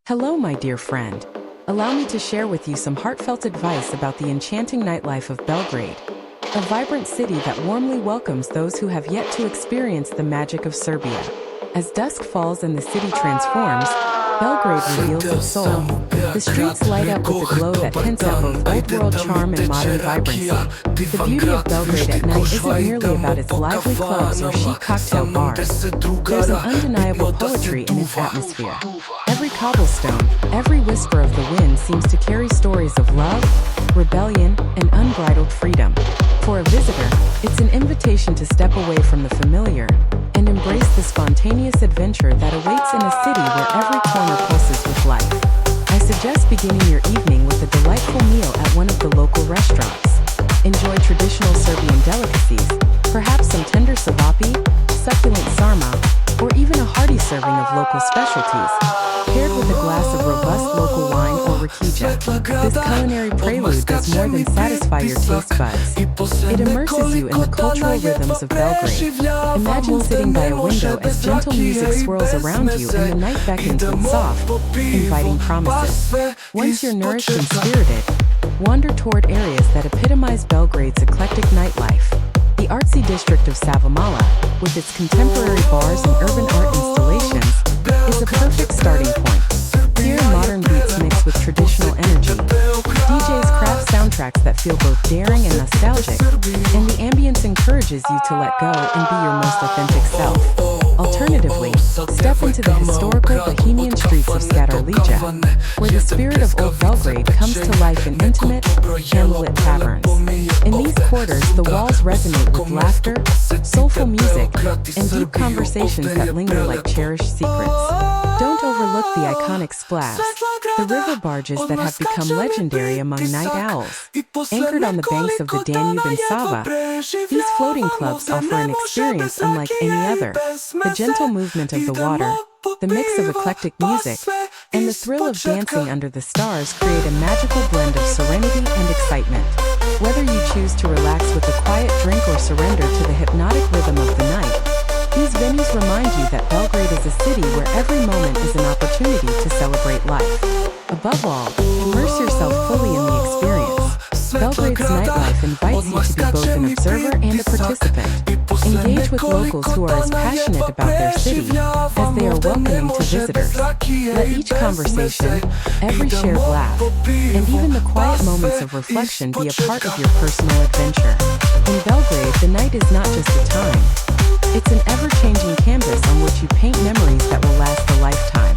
Hello, my dear friend. Allow me to share with you some heartfelt advice about the enchanting nightlife of Belgrade, a vibrant city that warmly welcomes those who have yet to experience the magic of Serbia. As dusk falls and the city transforms, Belgrade reveals its soul. The streets light up with a glow that hints at both old-world charm and modern vibrancy. The beauty of Belgrade at night isn't merely about its lively clubs or chic cocktail bars. There's an undeniable poetry in its atmosphere. Every cobblestone, every whisper of the wind seems to carry stories of love, rebellion, and unbridled freedom. For a visitor, it's an invitation to step away from the familiar and embrace the spontaneous adventure that awaits in a city where every corner pulses with life. I suggest beginning your evening with a delightful meal at one of the local restaurants. Enjoy traditional Serbian delicacies, perhaps some tender cevapi, succulent sarma, or even a hearty serving of local specialties, paired with a glass of robust local wine or rakića. This culinary prelude does more than satisfy your taste buds. It immerses you in the cultural rhythms of Belgrade. Imagine sitting by a window as gentle music swirls around you and the night beckons with soft, inviting promises. Once you're nourished and spirited, wander toward areas that epitomize Belgrade's eclectic nightlife. The artsy district of Savamala, with its contemporary bars and urban art installations, is a perfect starting point. Here, modern beats mix with traditional energy. DJs craft soundtracks that feel both daring and nostalgic, and the ambience encourages you to let go and be your most authentic self. Alternatively, step into the historical bohemian streets of Skadarlija, where the spirit of old Belgrade comes to life in intimate, candlelit taverns. In these quarters, the walls resonate with laughter, soulful music, and deep conversations that linger like cherished secrets. Don't overlook the iconic splavs, the river barges that have become legendary among night owls. Anchored on the banks of the Danube and Sava, these floating clubs offer an experience unlike any other. The gentle movement of the water, the mix of eclectic music, and the thrill of dancing under the stars create a magical blend of serenity and excitement. Whether you choose to relax with a quiet drink or surrender to the hypnotic rhythm of the night, these venues remind you that Belgrade is a city where every moment is an opportunity to celebrate life. Above all, immerse yourself fully in the experience. Belgrade's nightlife invites you to be both an observer and a participant. Engage with locals who are as passionate about their city as they are welcoming to visitors. Let each conversation, every shared laugh, and even the quiet moments of reflection be a part of your personal adventure. In Belgrade, the night is not just a time. It's an ever-changing canvas on which you paint memories that will last a lifetime.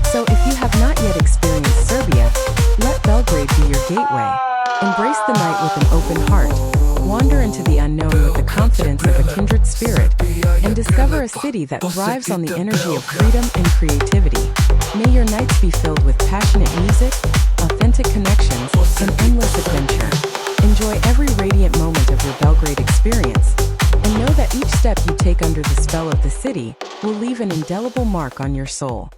So if you have not yet experienced Serbia, let Belgrade be your gateway. Embrace the night with an open heart, wander into the unknown with the confidence of a kindred spirit, and discover a city that thrives on the energy of freedom and creativity. May your nights be filled with passionate music, authentic connections, and endless adventure. Enjoy every radiant moment of your Belgrade experience, and know that each step you take under the spell of the city will leave an indelible mark on your soul.